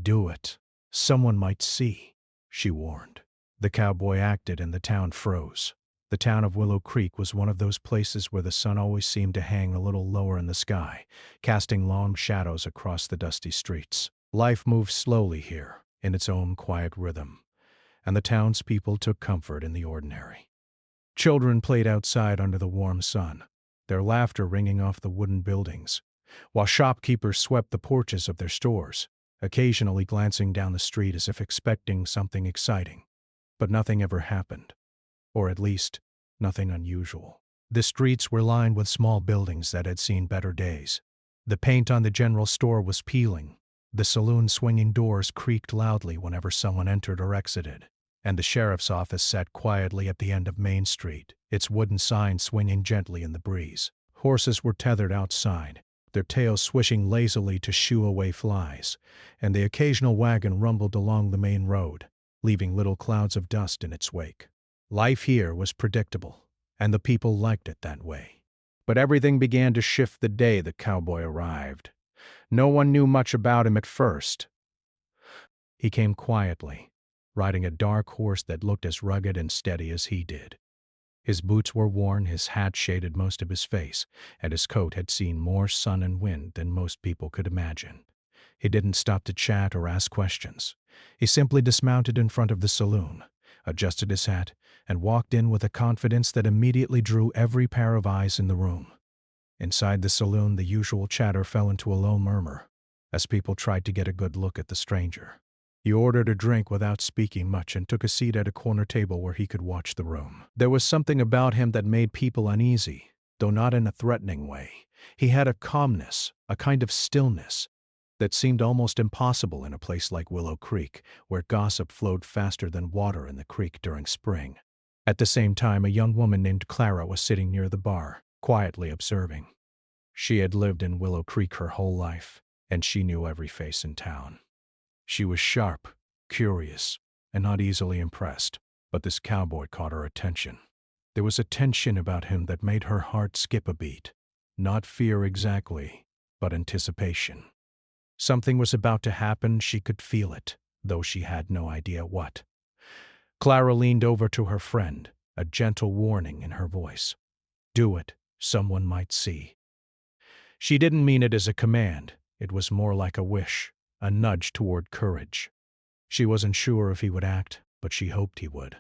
"Do it. Someone might see," she warned. The cowboy acted and the town froze. The town of Willow Creek was one of those places where the sun always seemed to hang a little lower in the sky, casting long shadows across the dusty streets. Life moved slowly here, in its own quiet rhythm, and the townspeople took comfort in the ordinary. Children played outside under the warm sun, their laughter ringing off the wooden buildings, while shopkeepers swept the porches of their stores, occasionally glancing down the street as if expecting something exciting. But nothing ever happened, or at least, nothing unusual. The streets were lined with small buildings that had seen better days. The paint on the general store was peeling, the saloon swinging doors creaked loudly whenever someone entered or exited, and the sheriff's office sat quietly at the end of Main Street, its wooden sign swinging gently in the breeze. Horses were tethered outside, their tails swishing lazily to shoo away flies, and the occasional wagon rumbled along the main road, leaving little clouds of dust in its wake. Life here was predictable, and the people liked it that way. But everything began to shift the day the cowboy arrived. No one knew much about him at first. He came quietly, riding a dark horse that looked as rugged and steady as he did. His boots were worn, his hat shaded most of his face, and his coat had seen more sun and wind than most people could imagine. He didn't stop to chat or ask questions. He simply dismounted in front of the saloon, adjusted his hat, and walked in with a confidence that immediately drew every pair of eyes in the room. Inside the saloon, the usual chatter fell into a low murmur, as people tried to get a good look at the stranger. He ordered a drink without speaking much and took a seat at a corner table where he could watch the room. There was something about him that made people uneasy, though not in a threatening way. He had a calmness, a kind of stillness, that seemed almost impossible in a place like Willow Creek, where gossip flowed faster than water in the creek during spring. At the same time, a young woman named Clara was sitting near the bar, quietly observing. She had lived in Willow Creek her whole life, and she knew every face in town. She was sharp, curious, and not easily impressed, but this cowboy caught her attention. There was a tension about him that made her heart skip a beat. Not fear exactly, but anticipation. Something was about to happen, she could feel it, though she had no idea what. Clara leaned over to her friend, a gentle warning in her voice. "Do it, someone might see." She didn't mean it as a command, it was more like a wish, a nudge toward courage. She wasn't sure if he would act, but she hoped he would.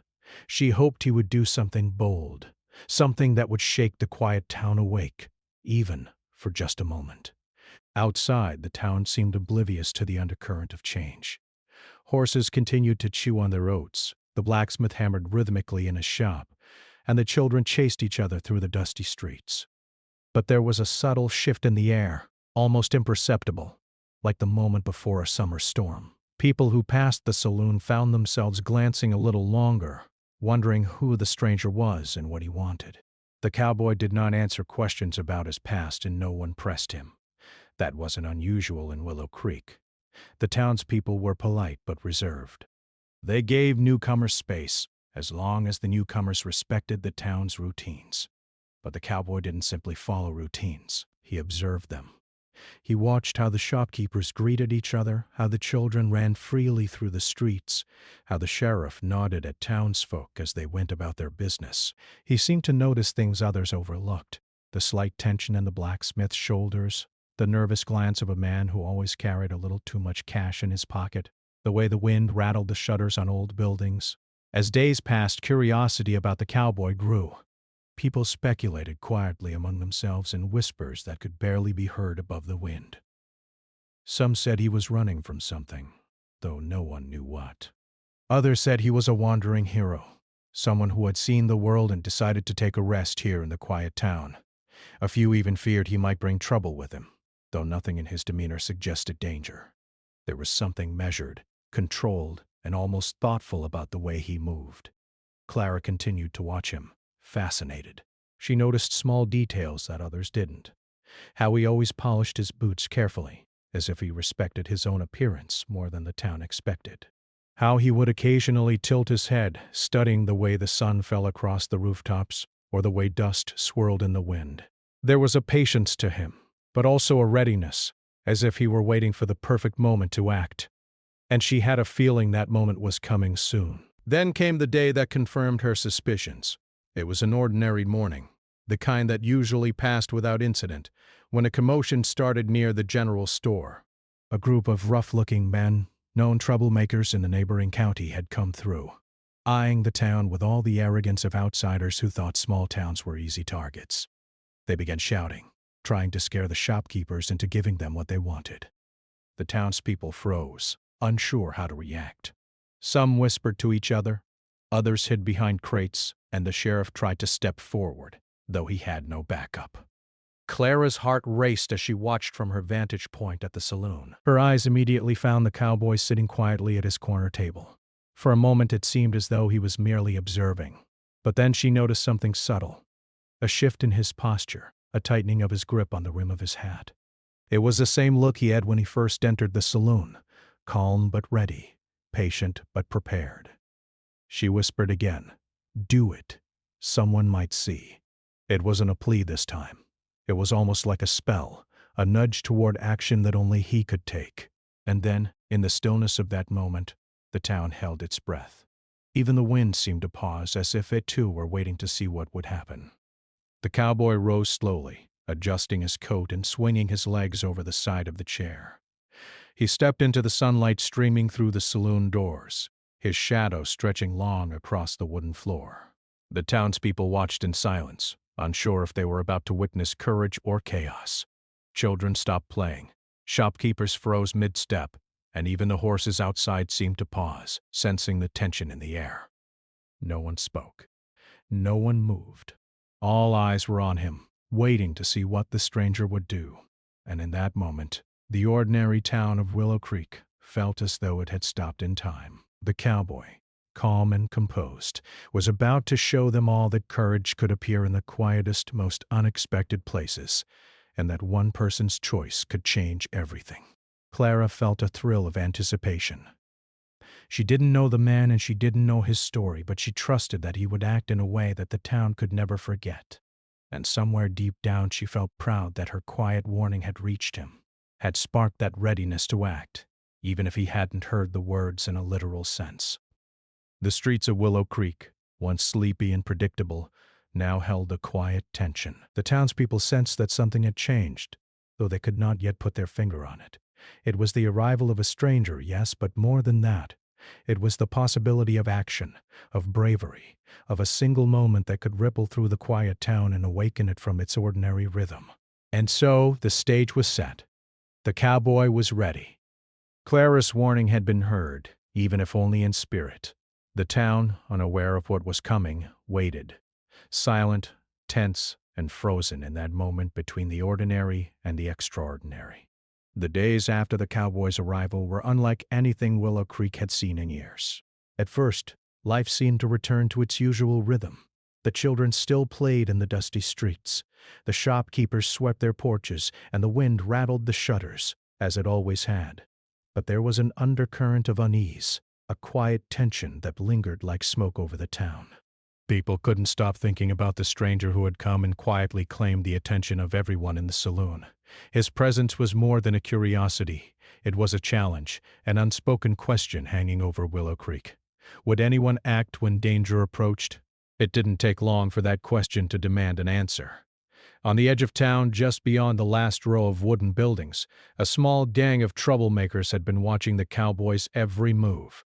She hoped he would do something bold, something that would shake the quiet town awake, even for just a moment. Outside, the town seemed oblivious to the undercurrent of change. Horses continued to chew on their oats, the blacksmith hammered rhythmically in his shop, and the children chased each other through the dusty streets. But there was a subtle shift in the air, almost imperceptible, like the moment before a summer storm. People who passed the saloon found themselves glancing a little longer, wondering who the stranger was and what he wanted. The cowboy did not answer questions about his past, and no one pressed him. That wasn't unusual in Willow Creek. The townspeople were polite but reserved. They gave newcomers space, as long as the newcomers respected the town's routines. But the cowboy didn't simply follow routines, he observed them. He watched how the shopkeepers greeted each other, how the children ran freely through the streets, how the sheriff nodded at townsfolk as they went about their business. He seemed to notice things others overlooked, the slight tension in the blacksmith's shoulders, the nervous glance of a man who always carried a little too much cash in his pocket, the way the wind rattled the shutters on old buildings. As days passed, curiosity about the cowboy grew. People speculated quietly among themselves in whispers that could barely be heard above the wind. Some said he was running from something, though no one knew what. Others said he was a wandering hero, someone who had seen the world and decided to take a rest here in the quiet town. A few even feared he might bring trouble with him, though nothing in his demeanor suggested danger. There was something measured, controlled, and almost thoughtful about the way he moved. Clara continued to watch him, fascinated. She noticed small details that others didn't. How he always polished his boots carefully, as if he respected his own appearance more than the town expected. How he would occasionally tilt his head, studying the way the sun fell across the rooftops or the way dust swirled in the wind. There was a patience to him, but also a readiness, as if he were waiting for the perfect moment to act. and she had a feeling that moment was coming soon. Then came the day that confirmed her suspicions. It was an ordinary morning, the kind that usually passed without incident, when a commotion started near the general store. A group of rough-looking men, known troublemakers in the neighboring county, had come through, eyeing the town with all the arrogance of outsiders who thought small towns were easy targets. They began shouting, trying to scare the shopkeepers into giving them what they wanted. The townspeople froze, unsure how to react. Some whispered to each other, others hid behind crates, and the sheriff tried to step forward, though he had no backup. Clara's heart raced as she watched from her vantage point at the saloon. Her eyes immediately found the cowboy sitting quietly at his corner table. For a moment it seemed as though he was merely observing, but then she noticed something subtle. A shift in his posture, a tightening of his grip on the rim of his hat. It was the same look he had when he first entered the saloon, calm but ready, patient but prepared. She whispered again, "Do it. Someone might see." It wasn't a plea this time. It was almost like a spell, a nudge toward action that only he could take. And then, in the stillness of that moment, the town held its breath. Even the wind seemed to pause, as if it too were waiting to see what would happen. The cowboy rose slowly, adjusting his coat and swinging his legs over the side of the chair. He stepped into the sunlight streaming through the saloon doors, his shadow stretching long across the wooden floor. The townspeople watched in silence, unsure if they were about to witness courage or chaos. Children stopped playing, shopkeepers froze mid-step, and even the horses outside seemed to pause, sensing the tension in the air. No one spoke. No one moved. All eyes were on him, waiting to see what the stranger would do. And in that moment, the ordinary town of Willow Creek felt as though it had stopped in time. The cowboy, calm and composed, was about to show them all that courage could appear in the quietest, most unexpected places, and that one person's choice could change everything. Clara felt a thrill of anticipation. She didn't know the man and she didn't know his story, but she trusted that he would act in a way that the town could never forget. And somewhere deep down she felt proud that her quiet warning had reached him, had sparked that readiness to act, even if he hadn't heard the words in a literal sense. The streets of Willow Creek, once sleepy and predictable, now held a quiet tension. The townspeople sensed that something had changed, though they could not yet put their finger on it. It was the arrival of a stranger, yes, but more than that. It was the possibility of action, of bravery, of a single moment that could ripple through the quiet town and awaken it from its ordinary rhythm. And so the stage was set. The cowboy was ready. Clara's warning had been heard, even if only in spirit. The town, unaware of what was coming, waited, silent, tense, and frozen in that moment between the ordinary and the extraordinary. The days after the cowboy's arrival were unlike anything Willow Creek had seen in years. At first, life seemed to return to its usual rhythm. The children still played in the dusty streets. The shopkeepers swept their porches, and the wind rattled the shutters, as it always had. But there was an undercurrent of unease, a quiet tension that lingered like smoke over the town. People couldn't stop thinking about the stranger who had come and quietly claimed the attention of everyone in the saloon. His presence was more than a curiosity. It was a challenge, an unspoken question hanging over Willow Creek. Would anyone act when danger approached? It didn't take long for that question to demand an answer. On the edge of town, just beyond the last row of wooden buildings, a small gang of troublemakers had been watching the cowboy's every move.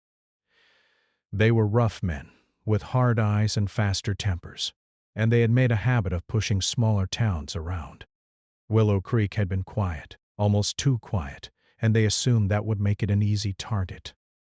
They were rough men, with hard eyes and faster tempers, and they had made a habit of pushing smaller towns around. Willow Creek had been quiet, almost too quiet, and they assumed that would make it an easy target.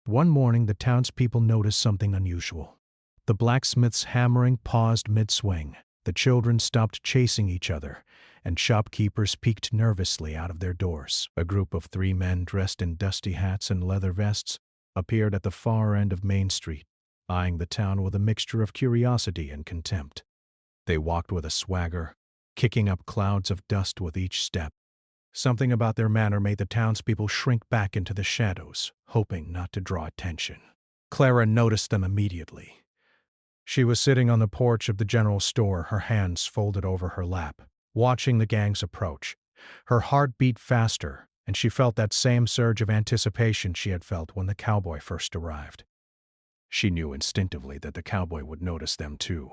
One morning, the townspeople noticed something unusual. The blacksmith's hammering paused mid-swing. The children stopped chasing each other, and shopkeepers peeked nervously out of their doors. A group of 3 men dressed in dusty hats and leather vests appeared at the far end of Main Street, eyeing the town with a mixture of curiosity and contempt. They walked with a swagger, kicking up clouds of dust with each step. Something about their manner made the townspeople shrink back into the shadows, hoping not to draw attention. Clara noticed them immediately. She was sitting on the porch of the general store, her hands folded over her lap, watching the gang's approach. Her heart beat faster, and she felt that same surge of anticipation she had felt when the cowboy first arrived. She knew instinctively that the cowboy would notice them too.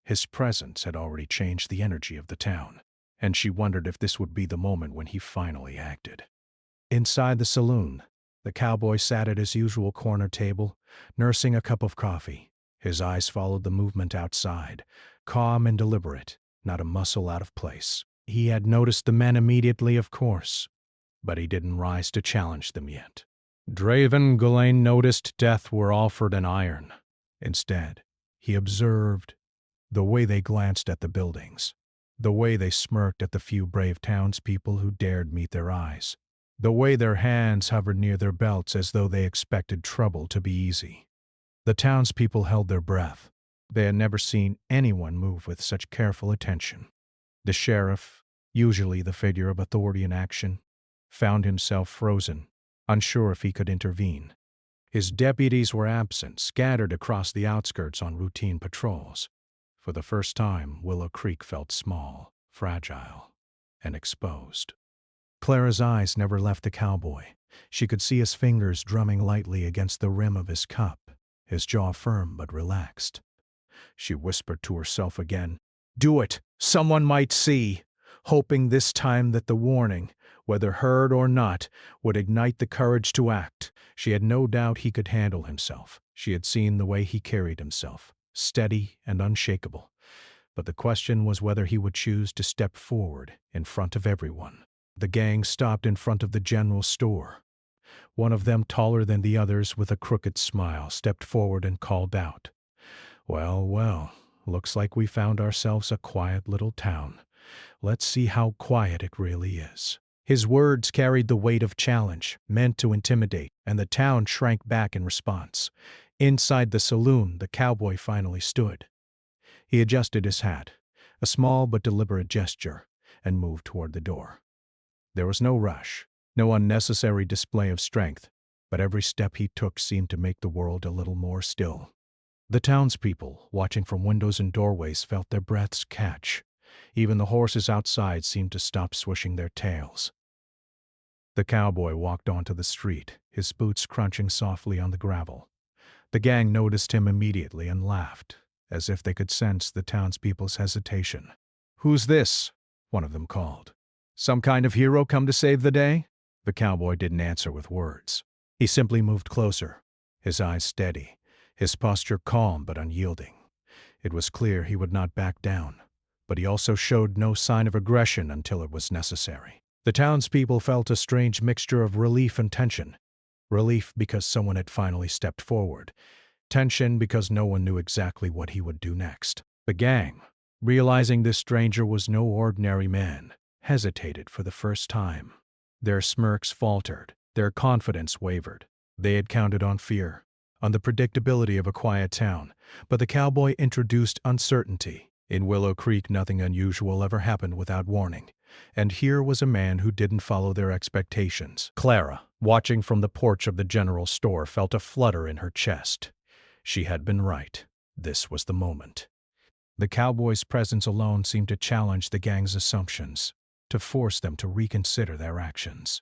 His presence had already changed the energy of the town, and she wondered if this would be the moment when he finally acted. Inside the saloon, the cowboy sat at his usual corner table, nursing a cup of coffee. His eyes followed the movement outside, calm and deliberate, not a muscle out of place. He had noticed the men immediately, of course, but he didn't rise to challenge them yet. Draven Gulain noticed death were offered in iron. Instead, he observed the way they glanced at the buildings, the way they smirked at the few brave townspeople who dared meet their eyes, the way their hands hovered near their belts as though they expected trouble to be easy. The townspeople held their breath. They had never seen anyone move with such careful attention. The sheriff, usually the figure of authority in action, found himself frozen, unsure if he could intervene. His deputies were absent, scattered across the outskirts on routine patrols. For the first time, Willow Creek felt small, fragile, and exposed. Clara's eyes never left the cowboy. She could see his fingers drumming lightly against the rim of his cup, his jaw firm but relaxed. She whispered to herself again, "Do it! Someone might see!" hoping this time that the warning, whether heard or not, would ignite the courage to act. She had no doubt he could handle himself. She had seen the way he carried himself, steady and unshakable. But the question was whether he would choose to step forward in front of everyone. The gang stopped in front of the general store. One of them, taller than the others, with a crooked smile, stepped forward and called out, "Well, well, looks like we found ourselves a quiet little town. Let's see how quiet it really is." His words carried the weight of challenge, meant to intimidate, and the town shrank back in response. Inside the saloon, the cowboy finally stood. He adjusted his hat, a small but deliberate gesture, and moved toward the door. There was no rush, no unnecessary display of strength, but every step he took seemed to make the world a little more still. The townspeople, watching from windows and doorways, felt their breaths catch. Even the horses outside seemed to stop swishing their tails. The cowboy walked onto the street, his boots crunching softly on the gravel. The gang noticed him immediately and laughed, as if they could sense the townspeople's hesitation. "Who's this?" one of them called. "Some kind of hero come to save the day?" The cowboy didn't answer with words. He simply moved closer, his eyes steady, his posture calm but unyielding. It was clear he would not back down, but he also showed no sign of aggression until it was necessary. The townspeople felt a strange mixture of relief and tension. Relief because someone had finally stepped forward. Tension because no one knew exactly what he would do next. The gang, realizing this stranger was no ordinary man, hesitated for the first time. Their smirks faltered, their confidence wavered. They had counted on fear, on the predictability of a quiet town, but the cowboy introduced uncertainty. In Willow Creek, nothing unusual ever happened without warning, and here was a man who didn't follow their expectations. Clara, watching from the porch of the general store, felt a flutter in her chest. She had been right. This was the moment. The cowboy's presence alone seemed to challenge the gang's assumptions, to force them to reconsider their actions.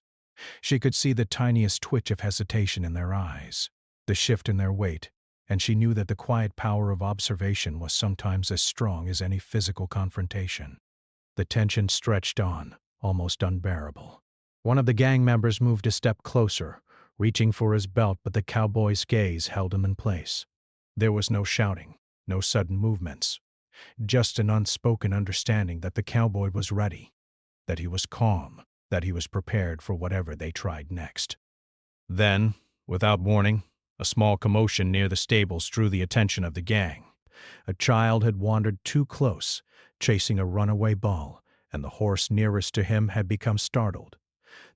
She could see the tiniest twitch of hesitation in their eyes, the shift in their weight, and she knew that the quiet power of observation was sometimes as strong as any physical confrontation. The tension stretched on, almost unbearable. One of the gang members moved a step closer, reaching for his belt, but the cowboy's gaze held him in place. There was no shouting, no sudden movements, just an unspoken understanding that the cowboy was ready, that he was calm, that he was prepared for whatever they tried next. Then, without warning, a small commotion near the stables drew the attention of the gang. A child had wandered too close, chasing a runaway ball, and the horse nearest to him had become startled.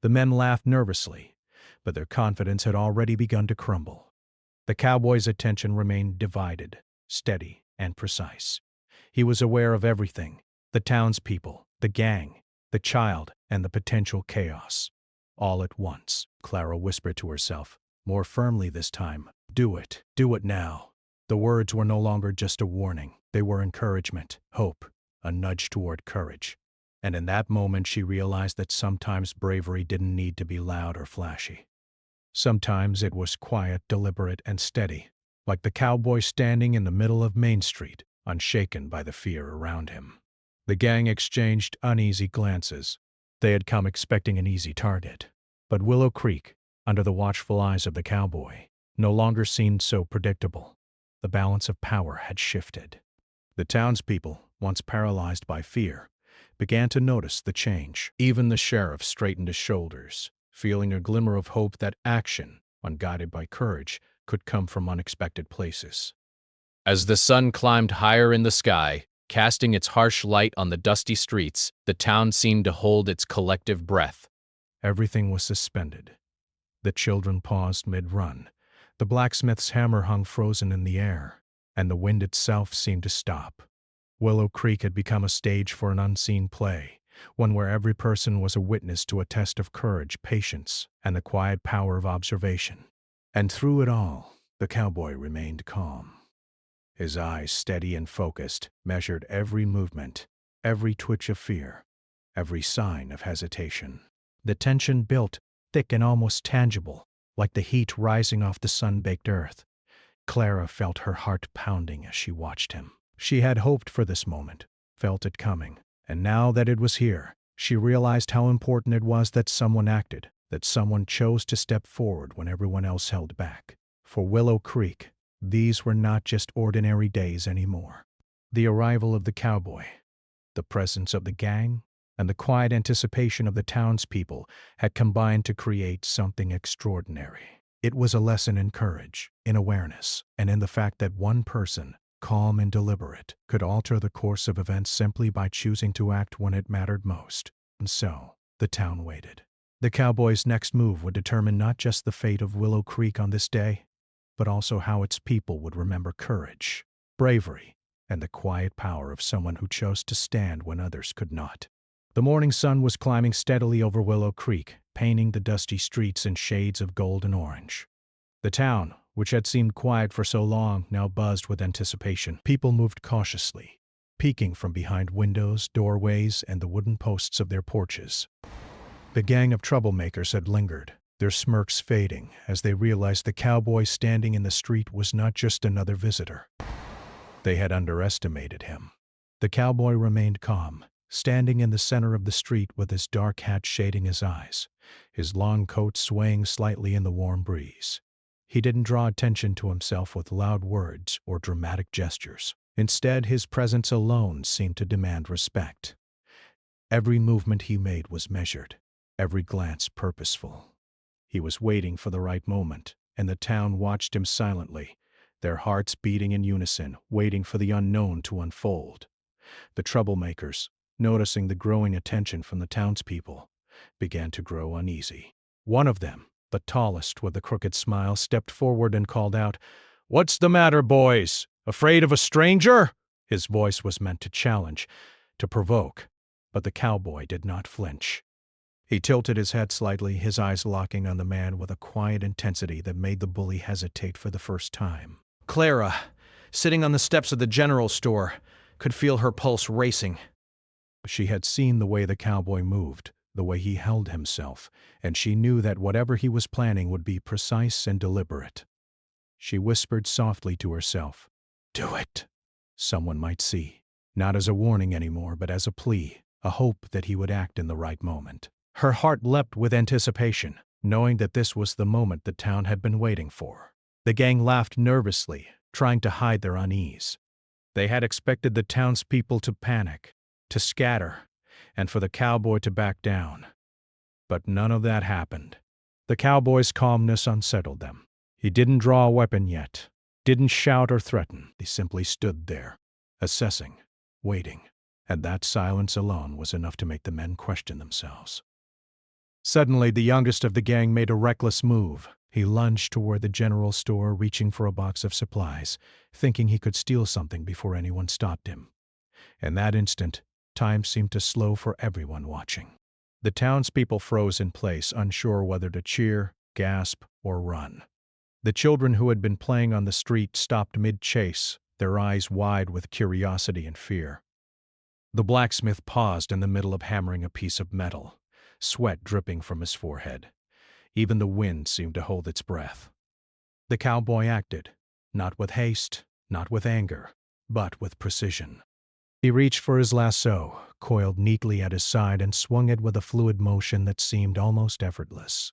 The men laughed nervously, but their confidence had already begun to crumble. The cowboy's attention remained divided, steady, and precise. He was aware of everything: the townspeople, the gang, the child, and the potential chaos. All at once, Clara whispered to herself, more firmly this time, "Do it. Do it now." The words were no longer just a warning. They were encouragement, hope, a nudge toward courage. And in that moment she realized that sometimes bravery didn't need to be loud or flashy. Sometimes it was quiet, deliberate, and steady, like the cowboy standing in the middle of Main Street, unshaken by the fear around him. The gang exchanged uneasy glances. They had come expecting an easy target. But Willow Creek, under the watchful eyes of the cowboy, no longer seemed so predictable. The balance of power had shifted. The townspeople, once paralyzed by fear, began to notice the change. Even the sheriff straightened his shoulders, feeling a glimmer of hope that action, unguided by courage, could come from unexpected places. As the sun climbed higher in the sky, casting its harsh light on the dusty streets, the town seemed to hold its collective breath. Everything was suspended. The children paused mid-run. The blacksmith's hammer hung frozen in the air, and the wind itself seemed to stop. Willow Creek had become a stage for an unseen play, one where every person was a witness to a test of courage, patience, and the quiet power of observation. And through it all, the cowboy remained calm. His eyes, steady and focused, measured every movement, every twitch of fear, every sign of hesitation. The tension built, thick and almost tangible, like the heat rising off the sun-baked earth. Clara felt her heart pounding as she watched him. She had hoped for this moment, felt it coming, and now that it was here, she realized how important it was that someone acted, that someone chose to step forward when everyone else held back. For Willow Creek, these were not just ordinary days anymore. The arrival of the cowboy, the presence of the gang, and the quiet anticipation of the townspeople had combined to create something extraordinary. It was a lesson in courage, in awareness, and in the fact that one person, calm and deliberate, could alter the course of events simply by choosing to act when it mattered most. And so, the town waited. The cowboy's next move would determine not just the fate of Willow Creek on this day, but also how its people would remember courage, bravery, and the quiet power of someone who chose to stand when others could not. The morning sun was climbing steadily over Willow Creek, painting the dusty streets in shades of gold and orange. The town, which had seemed quiet for so long, now buzzed with anticipation. People moved cautiously, peeking from behind windows, doorways, and the wooden posts of their porches. The gang of troublemakers had lingered, their smirks fading as they realized the cowboy standing in the street was not just another visitor. They had underestimated him. The cowboy remained calm, standing in the center of the street with his dark hat shading his eyes, his long coat swaying slightly in the warm breeze. He didn't draw attention to himself with loud words or dramatic gestures. Instead, his presence alone seemed to demand respect. Every movement he made was measured, every glance purposeful. He was waiting for the right moment, and the town watched him silently, their hearts beating in unison, waiting for the unknown to unfold. The troublemakers, noticing the growing attention from the townspeople, began to grow uneasy. One of them, the tallest with a crooked smile, stepped forward and called out, "What's the matter, boys? Afraid of a stranger?" His voice was meant to challenge, to provoke, but the cowboy did not flinch. He tilted his head slightly, his eyes locking on the man with a quiet intensity that made the bully hesitate for the first time. Clara, sitting on the steps of the general store, could feel her pulse racing. She had seen the way the cowboy moved, the way he held himself, and she knew that whatever he was planning would be precise and deliberate. She whispered softly to herself, "Do it." Someone might see, not as a warning anymore, but as a plea, a hope that he would act in the right moment. Her heart leapt with anticipation, knowing that this was the moment the town had been waiting for. The gang laughed nervously, trying to hide their unease. They had expected the townspeople to panic, to scatter, and for the cowboy to back down. But none of that happened. The cowboy's calmness unsettled them. He didn't draw a weapon yet, didn't shout or threaten. He simply stood there, assessing, waiting, and that silence alone was enough to make the men question themselves. Suddenly, the youngest of the gang made a reckless move. He lunged toward the general store, reaching for a box of supplies, thinking he could steal something before anyone stopped him. In that instant, time seemed to slow for everyone watching. The townspeople froze in place, unsure whether to cheer, gasp, or run. The children who had been playing on the street stopped mid-chase, their eyes wide with curiosity and fear. The blacksmith paused in the middle of hammering a piece of metal, sweat dripping from his forehead. Even the wind seemed to hold its breath. The cowboy acted, not with haste, not with anger, but with precision. He reached for his lasso, coiled neatly at his side, and swung it with a fluid motion that seemed almost effortless.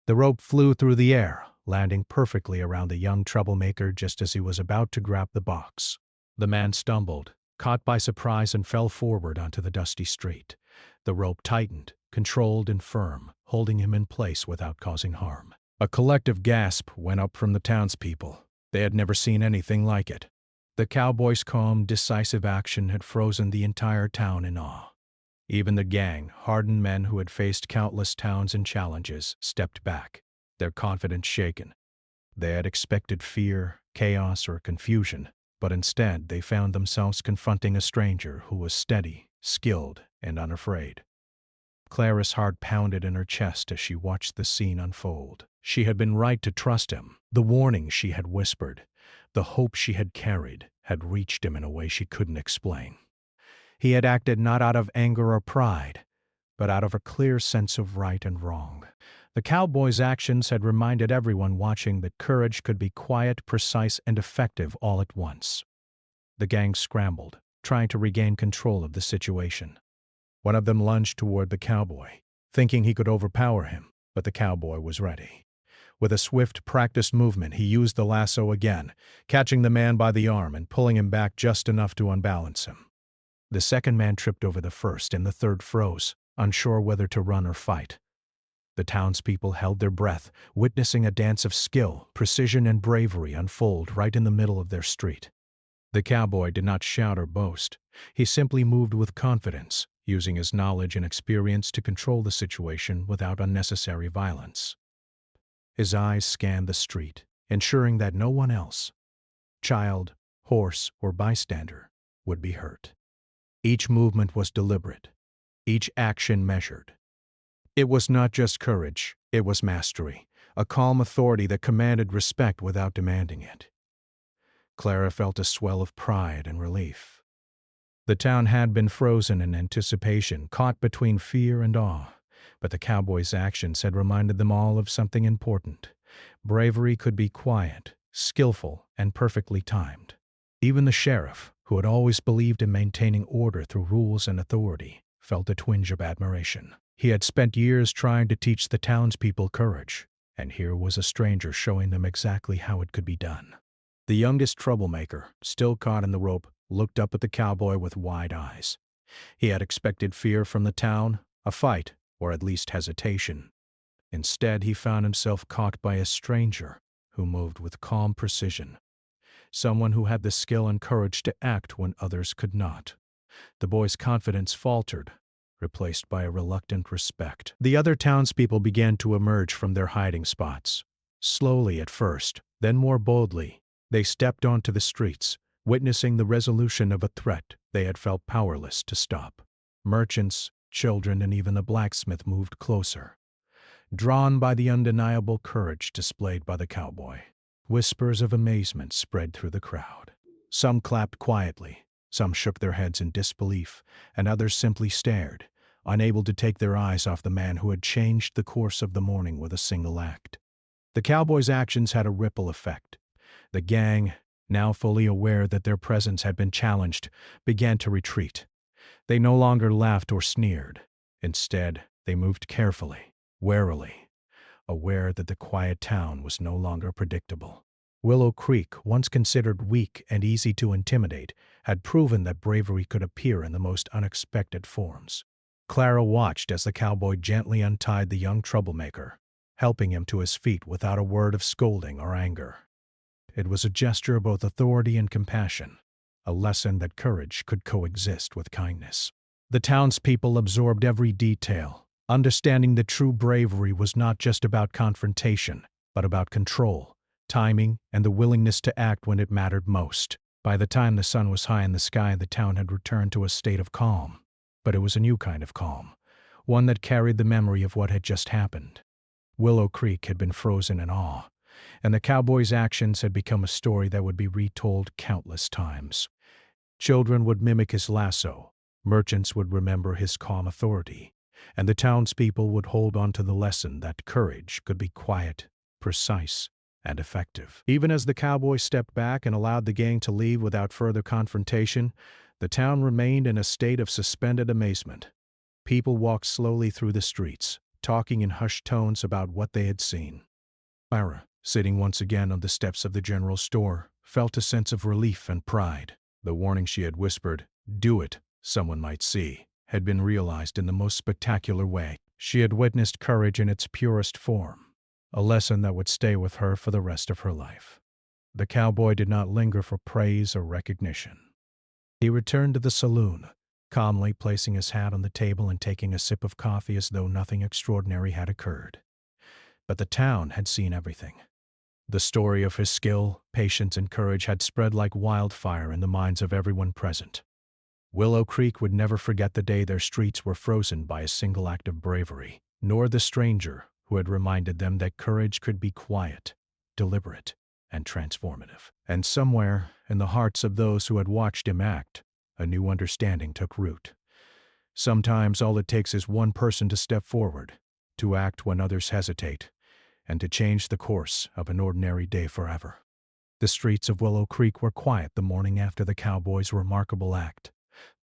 The rope flew through the air, landing perfectly around the young troublemaker just as he was about to grab the box. The man stumbled, caught by surprise, and fell forward onto the dusty street. The rope tightened, controlled and firm, holding him in place without causing harm. A collective gasp went up from the townspeople. They had never seen anything like it. The cowboy's calm, decisive action had frozen the entire town in awe. Even the gang, hardened men who had faced countless towns and challenges, stepped back, their confidence shaken. They had expected fear, chaos, or confusion, but instead they found themselves confronting a stranger who was steady, skilled, and unafraid. Clara's heart pounded in her chest as she watched the scene unfold. She had been right to trust him. The warning she had whispered, the hope she had carried, had reached him in a way she couldn't explain. He had acted not out of anger or pride, but out of a clear sense of right and wrong. The cowboy's actions had reminded everyone watching that courage could be quiet, precise, and effective all at once. The gang scrambled, trying to regain control of the situation. One of them lunged toward the cowboy, thinking he could overpower him, but the cowboy was ready. With a swift, practiced movement, he used the lasso again, catching the man by the arm and pulling him back just enough to unbalance him. The second man tripped over the first, and the third froze, unsure whether to run or fight. The townspeople held their breath, witnessing a dance of skill, precision, and bravery unfold right in the middle of their street. The cowboy did not shout or boast. He simply moved with confidence, using his knowledge and experience to control the situation without unnecessary violence. His eyes scanned the street, ensuring that no one else, child, horse, or bystander, would be hurt. Each movement was deliberate, each action measured. It was not just courage, it was mastery, a calm authority that commanded respect without demanding it. Clara felt a swell of pride and relief. The town had been frozen in anticipation, caught between fear and awe, but the cowboy's actions had reminded them all of something important. Bravery could be quiet, skillful, and perfectly timed. Even the sheriff, who had always believed in maintaining order through rules and authority, felt a twinge of admiration. He had spent years trying to teach the townspeople courage, and here was a stranger showing them exactly how it could be done. The youngest troublemaker, still caught in the rope, looked up at the cowboy with wide eyes. He had expected fear from the town, a fight, or at least hesitation. Instead, he found himself caught by a stranger who moved with calm precision, someone who had the skill and courage to act when others could not. The boy's confidence faltered, replaced by a reluctant respect. The other townspeople began to emerge from their hiding spots. Slowly at first, then more boldly, they stepped onto the streets, witnessing the resolution of a threat they had felt powerless to stop. Merchants, children, and even the blacksmith moved closer, drawn by the undeniable courage displayed by the cowboy. Whispers of amazement spread through the crowd. Some clapped quietly, some shook their heads in disbelief, and others simply stared, unable to take their eyes off the man who had changed the course of the morning with a single act. The cowboy's actions had a ripple effect. The gang, now fully aware that their presence had been challenged, began to retreat. They no longer laughed or sneered. Instead, they moved carefully, warily, aware that the quiet town was no longer predictable. Willow Creek, once considered weak and easy to intimidate, had proven that bravery could appear in the most unexpected forms. Clara watched as the cowboy gently untied the young troublemaker, helping him to his feet without a word of scolding or anger. It was a gesture of both authority and compassion, a lesson that courage could coexist with kindness. The townspeople absorbed every detail, understanding that true bravery was not just about confrontation, but about control, timing, and the willingness to act when it mattered most. By the time the sun was high in the sky, the town had returned to a state of calm. But it was a new kind of calm, one that carried the memory of what had just happened. Willow Creek had been frozen in awe, and the cowboy's actions had become a story that would be retold countless times. Children would mimic his lasso, Merchants would remember his calm authority, and the townspeople would hold on to the lesson that courage could be quiet, precise, and effective. Even as the cowboy stepped back and allowed the gang to leave without further confrontation, the town remained in a state of suspended amazement. People walked slowly through the streets, talking in hushed tones about what they had seen. Clara, sitting once again on the steps of the general store, felt a sense of relief and pride. The warning she had whispered, "Do it, someone might see," had been realized in the most spectacular way. She had witnessed courage in its purest form, a lesson that would stay with her for the rest of her life. The cowboy did not linger for praise or recognition. He returned to the saloon, calmly placing his hat on the table and taking a sip of coffee as though nothing extraordinary had occurred. But the town had seen everything. The story of his skill, patience, and courage had spread like wildfire in the minds of everyone present. Willow Creek would never forget the day their streets were frozen by a single act of bravery, nor the stranger who had reminded them that courage could be quiet, deliberate, and transformative. And somewhere, in the hearts of those who had watched him act, a new understanding took root. Sometimes all it takes is one person to step forward, to act when others hesitate, and to change the course of an ordinary day forever. The streets of Willow Creek were quiet the morning after the cowboy's remarkable act.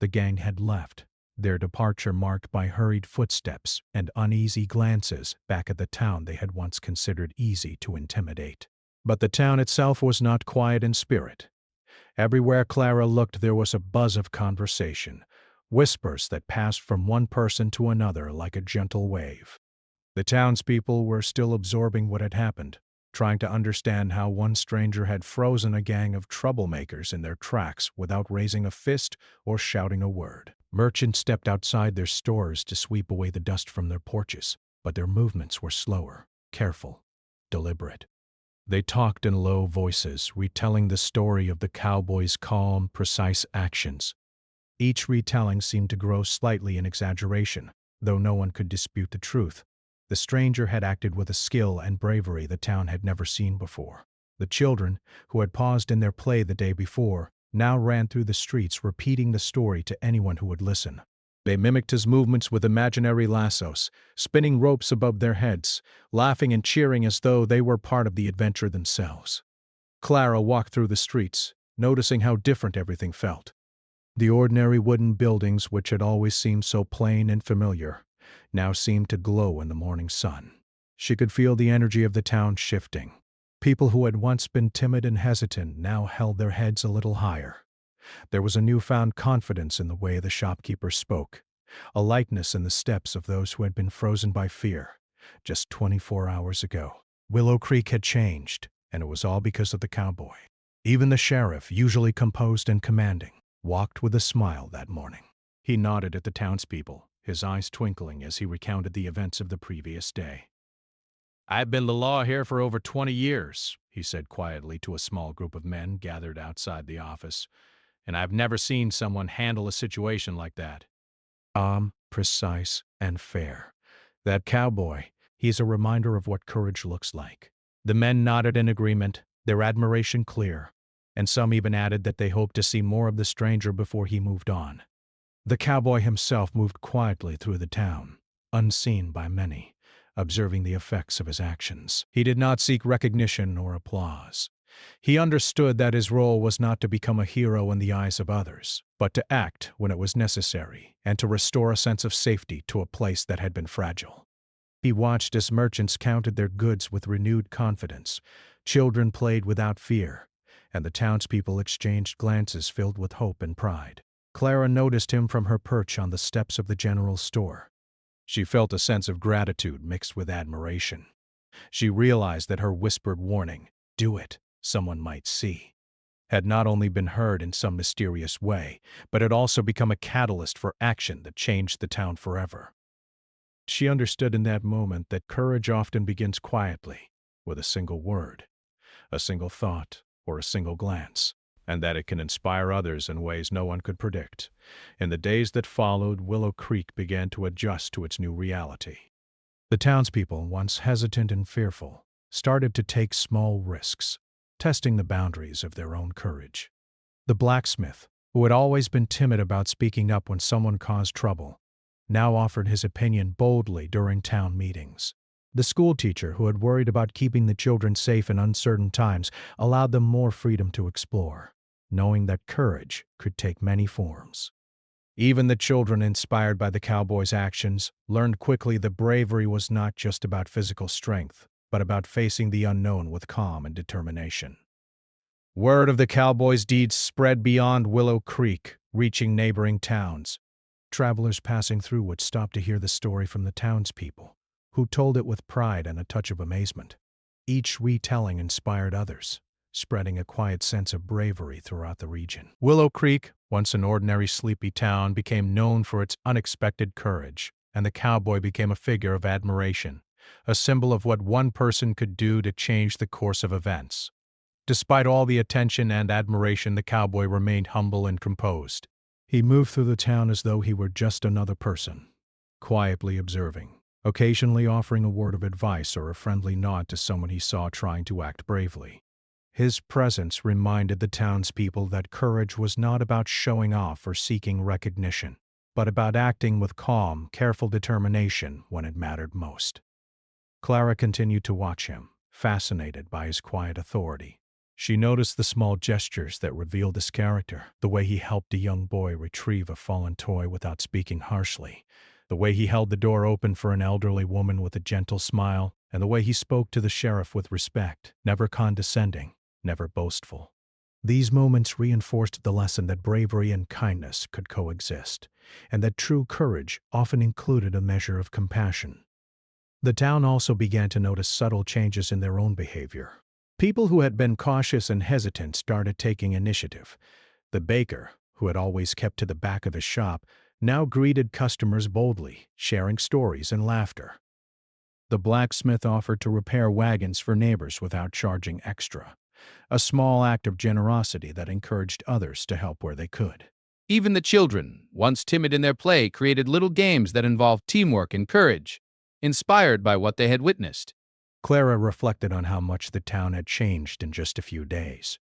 The gang had left, their departure marked by hurried footsteps and uneasy glances back at the town they had once considered easy to intimidate. But the town itself was not quiet in spirit. Everywhere Clara looked there was a buzz of conversation, whispers that passed from one person to another like a gentle wave. The townspeople were still absorbing what had happened, trying to understand how one stranger had frozen a gang of troublemakers in their tracks without raising a fist or shouting a word. Merchants stepped outside their stores to sweep away the dust from their porches, but their movements were slower, careful, deliberate. They talked in low voices, retelling the story of the cowboy's calm, precise actions. Each retelling seemed to grow slightly in exaggeration, though no one could dispute the truth. The stranger had acted with a skill and bravery the town had never seen before. The children, who had paused in their play the day before, now ran through the streets repeating the story to anyone who would listen. They mimicked his movements with imaginary lassos, spinning ropes above their heads, laughing and cheering as though they were part of the adventure themselves. Clara walked through the streets, noticing how different everything felt. The ordinary wooden buildings, which had always seemed so plain and familiar, now seemed to glow in the morning sun. She could feel the energy of the town shifting. People who had once been timid and hesitant now held their heads a little higher. There was a newfound confidence in the way the shopkeepers spoke, a lightness in the steps of those who had been frozen by fear just 24 hours ago. Willow Creek had changed, and it was all because of the cowboy. Even the sheriff, usually composed and commanding, walked with a smile that morning. He nodded at the townspeople, his eyes twinkling as he recounted the events of the previous day. "I've been the law here for over 20 years, he said quietly to a small group of men gathered outside the office, "and I've never seen someone handle a situation like that. Calm, precise, and fair. That cowboy, he's a reminder of what courage looks like." The men nodded in agreement, their admiration clear, and some even added that they hoped to see more of the stranger before he moved on. The cowboy himself moved quietly through the town, unseen by many, observing the effects of his actions. He did not seek recognition or applause. He understood that his role was not to become a hero in the eyes of others, but to act when it was necessary and to restore a sense of safety to a place that had been fragile. He watched as merchants counted their goods with renewed confidence, children played without fear, and the townspeople exchanged glances filled with hope and pride. Clara noticed him from her perch on the steps of the general store. She felt a sense of gratitude mixed with admiration. She realized that her whispered warning, "Do it, someone might see," had not only been heard in some mysterious way, but had also become a catalyst for action that changed the town forever. She understood in that moment that courage often begins quietly, with a single word, a single thought, or a single glance, and that it can inspire others in ways no one could predict. In the days that followed, Willow Creek began to adjust to its new reality. The townspeople, once hesitant and fearful, started to take small risks, testing the boundaries of their own courage. The blacksmith, who had always been timid about speaking up when someone caused trouble, now offered his opinion boldly during town meetings. The schoolteacher, who had worried about keeping the children safe in uncertain times, allowed them more freedom to explore, knowing that courage could take many forms. Even the children, inspired by the cowboys' actions, learned quickly that bravery was not just about physical strength, but about facing the unknown with calm and determination. Word of the cowboys' deeds spread beyond Willow Creek, reaching neighboring towns. Travelers passing through would stop to hear the story from the townspeople, who told it with pride and a touch of amazement. Each retelling inspired others, spreading a quiet sense of bravery throughout the region. Willow Creek, once an ordinary sleepy town, became known for its unexpected courage, and the cowboy became a figure of admiration, a symbol of what one person could do to change the course of events. Despite all the attention and admiration, the cowboy remained humble and composed. He moved through the town as though he were just another person, quietly observing, occasionally offering a word of advice or a friendly nod to someone he saw trying to act bravely. His presence reminded the townspeople that courage was not about showing off or seeking recognition, but about acting with calm, careful determination when it mattered most. Clara continued to watch him, fascinated by his quiet authority. She noticed the small gestures that revealed his character, the way he helped a young boy retrieve a fallen toy without speaking harshly, the way he held the door open for an elderly woman with a gentle smile, and the way he spoke to the sheriff with respect, never condescending, never boastful. These moments reinforced the lesson that bravery and kindness could coexist, and that true courage often included a measure of compassion. The town also began to notice subtle changes in their own behavior. People who had been cautious and hesitant started taking initiative. The baker, who had always kept to the back of his shop, now greeted customers boldly, sharing stories and laughter. The blacksmith offered to repair wagons for neighbors without charging extra, a small act of generosity that encouraged others to help where they could. Even the children, once timid in their play, created little games that involved teamwork and courage, inspired by what they had witnessed. Clara reflected on how much the town had changed in just a few days.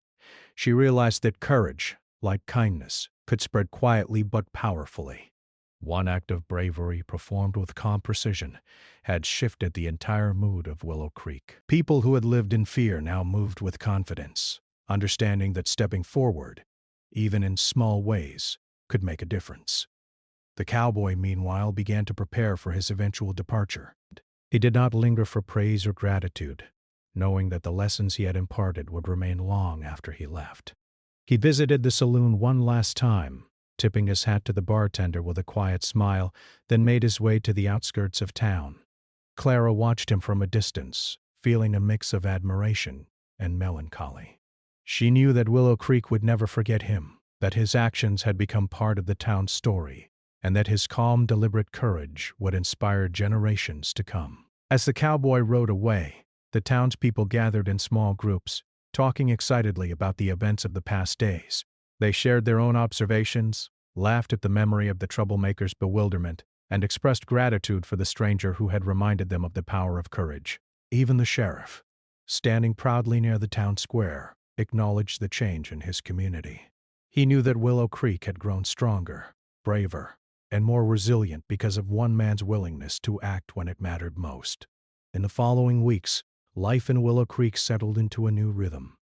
She realized that courage, like kindness, could spread quietly but powerfully. One act of bravery, performed with calm precision, had shifted the entire mood of Willow Creek. People who had lived in fear now moved with confidence, understanding that stepping forward, even in small ways, could make a difference. The cowboy, meanwhile, began to prepare for his eventual departure. He did not linger for praise or gratitude, knowing that the lessons he had imparted would remain long after he left. He visited the saloon one last time, tipping his hat to the bartender with a quiet smile, then made his way to the outskirts of town. Clara watched him from a distance, feeling a mix of admiration and melancholy. She knew that Willow Creek would never forget him, that his actions had become part of the town's story, and that his calm, deliberate courage would inspire generations to come. As the cowboy rode away, the townspeople gathered in small groups, talking excitedly about the events of the past days. They shared their own observations, laughed at the memory of the troublemaker's bewilderment, and expressed gratitude for the stranger who had reminded them of the power of courage. Even the sheriff, standing proudly near the town square, acknowledged the change in his community. He knew that Willow Creek had grown stronger, braver, and more resilient because of one man's willingness to act when it mattered most. In the following weeks, life in Willow Creek settled into a new rhythm.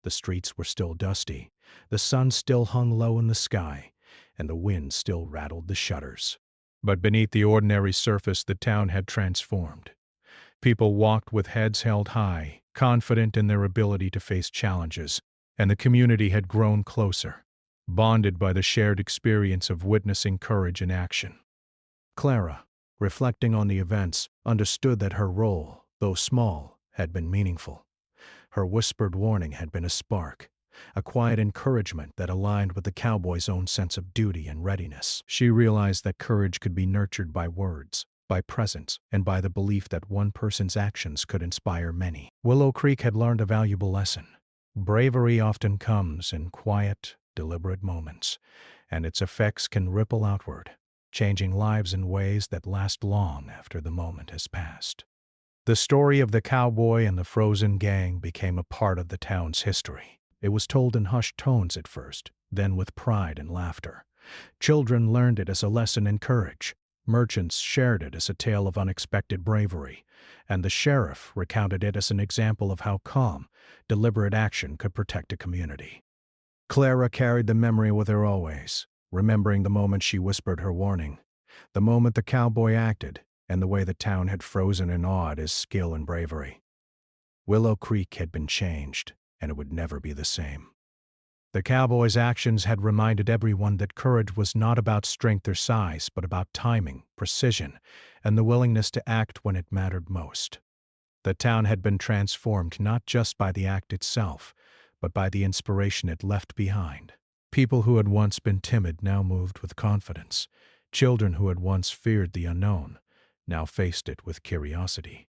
The streets were still dusty, the sun still hung low in the sky, and the wind still rattled the shutters. But beneath the ordinary surface, the town had transformed. People walked with heads held high, confident in their ability to face challenges, and the community had grown closer, bonded by the shared experience of witnessing courage in action. Clara, reflecting on the events, understood that her role, though small, had been meaningful. Her whispered warning had been a spark, a quiet encouragement that aligned with the cowboy's own sense of duty and readiness. She realized that courage could be nurtured by words, by presence, and by the belief that one person's actions could inspire many. Willow Creek had learned a valuable lesson. Bravery often comes in quiet, deliberate moments, and its effects can ripple outward, changing lives in ways that last long after the moment has passed. The story of the cowboy and the frozen gang became a part of the town's history. It was told in hushed tones at first, then with pride and laughter. Children learned it as a lesson in courage. Merchants shared it as a tale of unexpected bravery, and the sheriff recounted it as an example of how calm, deliberate action could protect a community. Clara carried the memory with her always, remembering the moment she whispered her warning, the moment the cowboy acted, and the way the town had frozen in awe at his skill and bravery. Willow Creek had been changed, and it would never be the same. The cowboy's actions had reminded everyone that courage was not about strength or size, but about timing, precision, and the willingness to act when it mattered most. The town had been transformed not just by the act itself, but by the inspiration it left behind. People who had once been timid now moved with confidence. Children who had once feared the unknown now faced it with curiosity.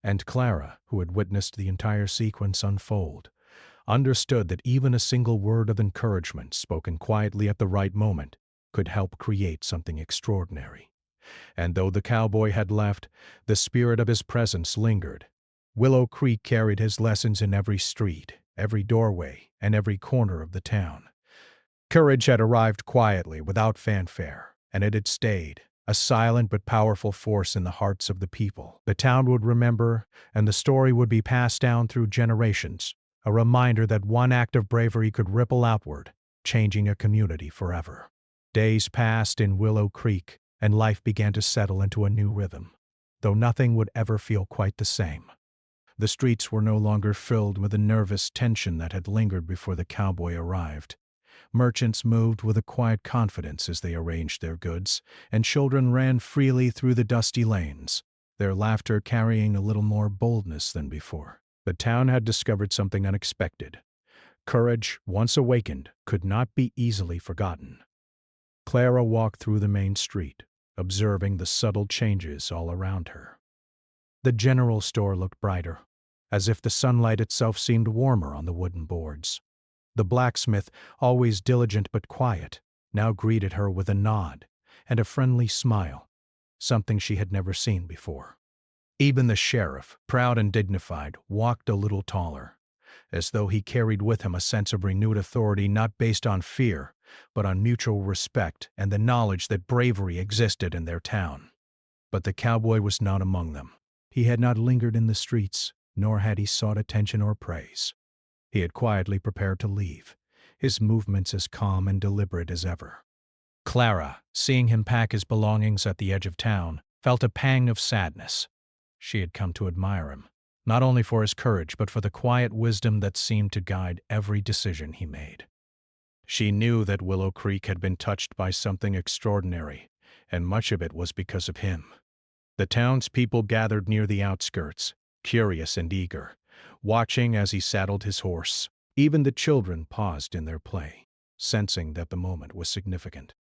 And Clara, who had witnessed the entire sequence unfold, understood that even a single word of encouragement spoken quietly at the right moment could help create something extraordinary. And though the cowboy had left, the spirit of his presence lingered. Willow Creek carried his lessons in every street, every doorway, and every corner of the town. Courage had arrived quietly, without fanfare, and it had stayed, a silent but powerful force in the hearts of the people. The town would remember, and the story would be passed down through generations, a reminder that one act of bravery could ripple outward, changing a community forever. Days passed in Willow Creek, and life began to settle into a new rhythm, though nothing would ever feel quite the same. The streets were no longer filled with the nervous tension that had lingered before the cowboy arrived. Merchants moved with a quiet confidence as they arranged their goods, and children ran freely through the dusty lanes, their laughter carrying a little more boldness than before. The town had discovered something unexpected. Courage, once awakened, could not be easily forgotten. Clara walked through the main street, observing the subtle changes all around her. The general store looked brighter, as if the sunlight itself seemed warmer on the wooden boards. The blacksmith, always diligent but quiet, now greeted her with a nod and a friendly smile, something she had never seen before. Even the sheriff, proud and dignified, walked a little taller, as though he carried with him a sense of renewed authority not based on fear, but on mutual respect and the knowledge that bravery existed in their town. But the cowboy was not among them. He had not lingered in the streets, nor had he sought attention or praise. He had quietly prepared to leave, his movements as calm and deliberate as ever. Clara, seeing him pack his belongings at the edge of town, felt a pang of sadness. She had come to admire him, not only for his courage but for the quiet wisdom that seemed to guide every decision he made. She knew that Willow Creek had been touched by something extraordinary, and much of it was because of him. The townspeople gathered near the outskirts, curious and eager, watching as he saddled his horse. Even the children paused in their play, sensing that the moment was significant.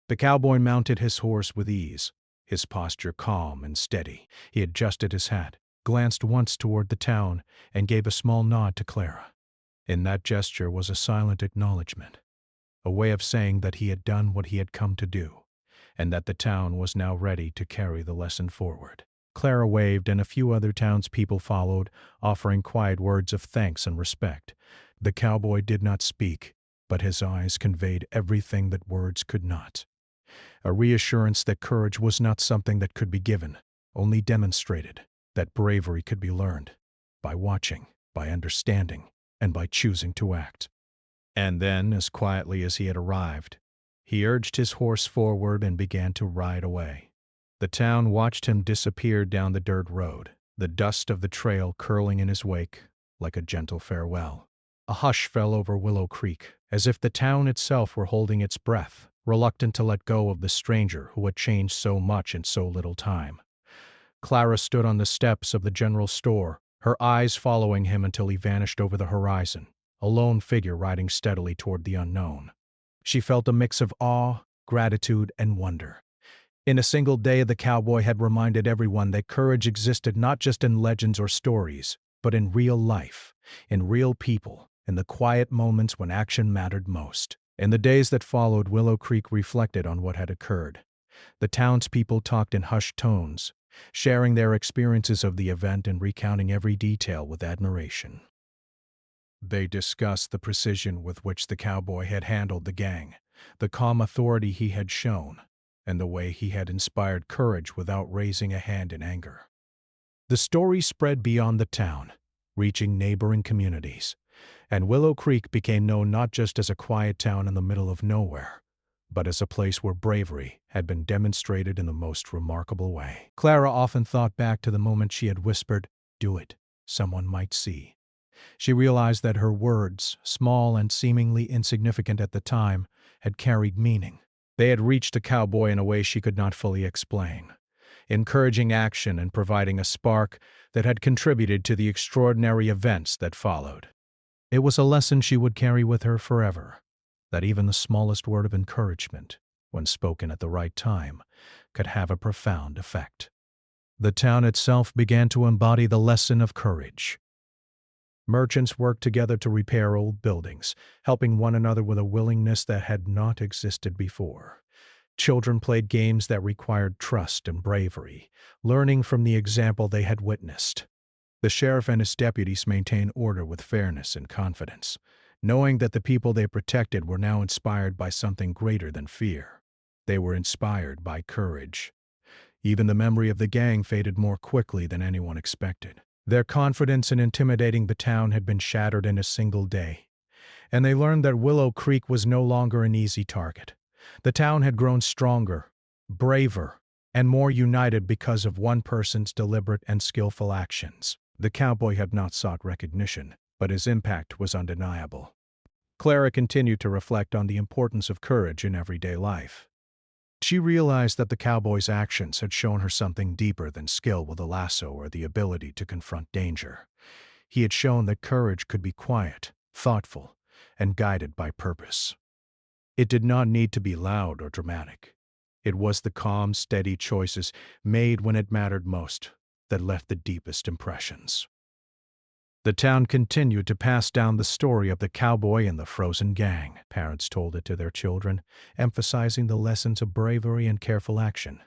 The cowboy mounted his horse with ease, his posture calm and steady. He adjusted his hat, glanced once toward the town, and gave a small nod to Clara. In that gesture was a silent acknowledgement, a way of saying that he had done what he had come to do, and that the town was now ready to carry the lesson forward. Clara waved, and a few other townspeople followed, offering quiet words of thanks and respect. The cowboy did not speak, but his eyes conveyed everything that words could not. A reassurance that courage was not something that could be given, only demonstrated, that bravery could be learned, by watching, by understanding, and by choosing to act. And then, as quietly as he had arrived, he urged his horse forward and began to ride away. The town watched him disappear down the dirt road, the dust of the trail curling in his wake like a gentle farewell. A hush fell over Willow Creek, as if the town itself were holding its breath, reluctant to let go of the stranger who had changed so much in so little time. Clara stood on the steps of the general store, her eyes following him until he vanished over the horizon, a lone figure riding steadily toward the unknown. She felt a mix of awe, gratitude, and wonder. In a single day, the cowboy had reminded everyone that courage existed not just in legends or stories, but in real life, in real people, in the quiet moments when action mattered most. In the days that followed, Willow Creek reflected on what had occurred. The townspeople talked in hushed tones, sharing their experiences of the event and recounting every detail with admiration. They discussed the precision with which the cowboy had handled the gang, the calm authority he had shown, and the way he had inspired courage without raising a hand in anger. The story spread beyond the town, reaching neighboring communities, and Willow Creek became known not just as a quiet town in the middle of nowhere, but as a place where bravery had been demonstrated in the most remarkable way. Clara often thought back to the moment she had whispered, "Do it, someone might see." She realized that her words, small and seemingly insignificant at the time, had carried meaning. They had reached the cowboy in a way she could not fully explain, encouraging action and providing a spark that had contributed to the extraordinary events that followed. It was a lesson she would carry with her forever, that even the smallest word of encouragement, when spoken at the right time, could have a profound effect. The town itself began to embody the lesson of courage. Merchants worked together to repair old buildings, helping one another with a willingness that had not existed before. Children played games that required trust and bravery, learning from the example they had witnessed. The sheriff and his deputies maintained order with fairness and confidence, knowing that the people they protected were now inspired by something greater than fear. They were inspired by courage. Even the memory of the gang faded more quickly than anyone expected. Their confidence in intimidating the town had been shattered in a single day, and they learned that Willow Creek was no longer an easy target. The town had grown stronger, braver, and more united because of one person's deliberate and skillful actions. The cowboy had not sought recognition, but his impact was undeniable. Clara continued to reflect on the importance of courage in everyday life. She realized that the cowboy's actions had shown her something deeper than skill with a lasso or the ability to confront danger. He had shown that courage could be quiet, thoughtful, and guided by purpose. It did not need to be loud or dramatic. It was the calm, steady choices made when it mattered most that left the deepest impressions. The town continued to pass down the story of the cowboy and the frozen gang. Parents told it to their children, emphasizing the lessons of bravery and careful action.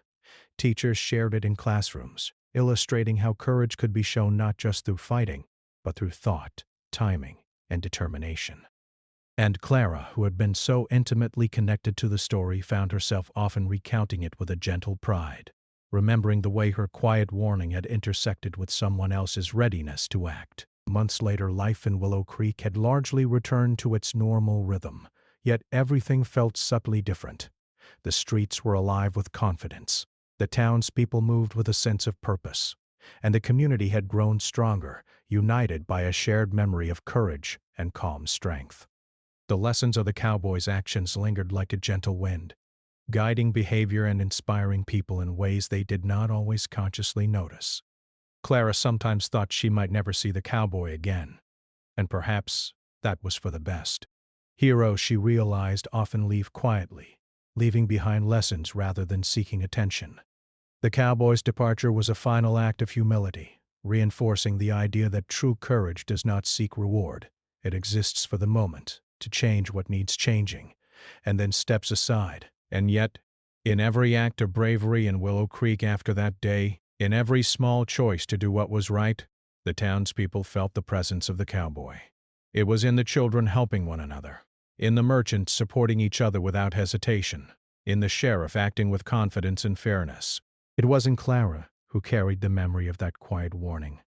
Teachers shared it in classrooms, illustrating how courage could be shown not just through fighting, but through thought, timing, and determination. And Clara, who had been so intimately connected to the story, found herself often recounting it with a gentle pride, remembering the way her quiet warning had intersected with someone else's readiness to act. Months later, life in Willow Creek had largely returned to its normal rhythm, yet everything felt subtly different. The streets were alive with confidence, the townspeople moved with a sense of purpose, and the community had grown stronger, united by a shared memory of courage and calm strength. The lessons of the cowboy's actions lingered like a gentle wind, guiding behavior and inspiring people in ways they did not always consciously notice. Clara sometimes thought she might never see the cowboy again, and perhaps that was for the best. Heroes, she realized, often leave quietly, leaving behind lessons rather than seeking attention. The cowboy's departure was a final act of humility, reinforcing the idea that true courage does not seek reward. It exists for the moment, to change what needs changing, and then steps aside. And yet, in every act of bravery in Willow Creek after that day, in every small choice to do what was right, the townspeople felt the presence of the cowboy. It was in the children helping one another, in the merchants supporting each other without hesitation, in the sheriff acting with confidence and fairness. It was in Clara who carried the memory of that quiet warning,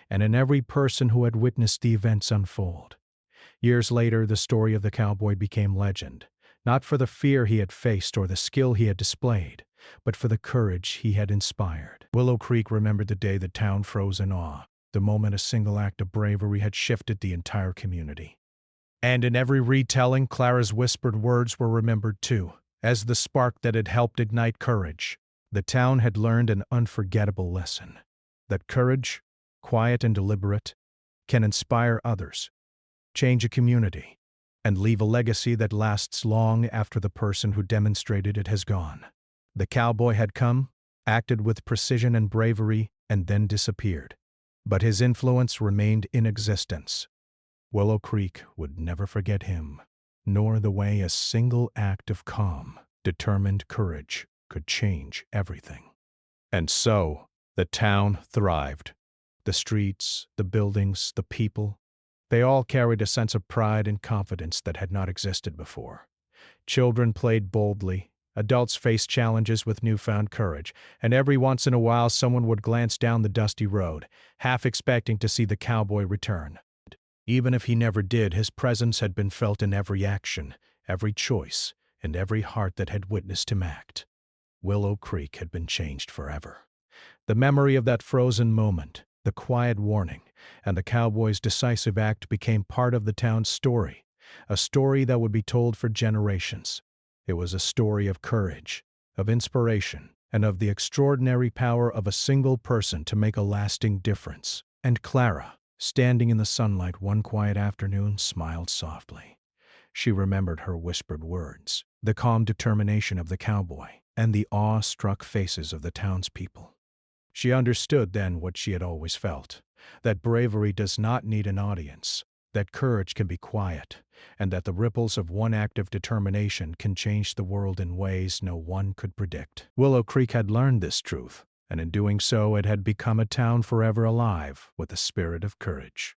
and in every person who had witnessed the events unfold. Years later, the story of the cowboy became legend, not for the fear he had faced or the skill he had displayed, but for the courage he had inspired. Willow Creek remembered the day the town froze in awe, the moment a single act of bravery had shifted the entire community. And in every retelling, Clara's whispered words were remembered too, as the spark that had helped ignite courage. The town had learned an unforgettable lesson, that courage, quiet and deliberate, can inspire others, change a community, and leave a legacy that lasts long after the person who demonstrated it has gone. The cowboy had come, acted with precision and bravery, and then disappeared. But his influence remained in existence. Willow Creek would never forget him, nor the way a single act of calm, determined courage could change everything. And so, the town thrived. The streets, the buildings, the people, They all carried a sense of pride and confidence that had not existed before. Children played boldly, adults faced challenges with newfound courage, and every once in a while someone would glance down the dusty road, half expecting to see the cowboy return. Even if he never did, his presence had been felt in every action, every choice, and every heart that had witnessed him act. Willow Creek had been changed forever. The memory of that frozen moment, the quiet warning, and the cowboy's decisive act became part of the town's story, a story that would be told for generations. It was a story of courage, of inspiration, and of the extraordinary power of a single person to make a lasting difference. And Clara, standing in the sunlight one quiet afternoon, smiled softly. She remembered her whispered words, the calm determination of the cowboy, and the awe-struck faces of the townspeople. She understood then what she had always felt, that bravery does not need an audience, that courage can be quiet, and that the ripples of one act of determination can change the world in ways no one could predict. Willow Creek had learned this truth, and in doing so it had become a town forever alive with the spirit of courage.